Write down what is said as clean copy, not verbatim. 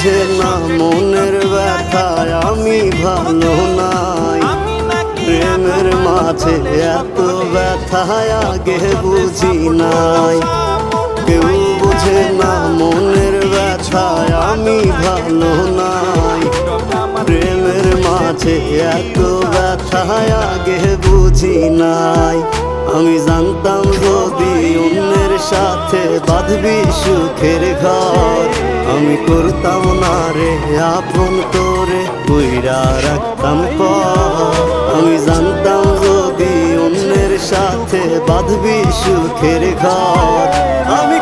বুঝে না মনের ব্যথায় আমি ভালো নাই। প্রেমের মাঝে এত ব্যথায় আগে বুঝি নাই। কেউ বুঝে না মনের ব্যথায় আমি ভালো নাই। প্রেমের মাঝে এত ব্যথায় আগে বুঝি নাই। আমি জানতাম যদি অন্যের সাথে বাঁধবি সুখের ঘর, আমি করতাম না রে আপন তোরে কইরা রাখতাম পর। আমি জানতাম যদি অন্যের সাথে বাঁধবি সুখের ঘর, আমি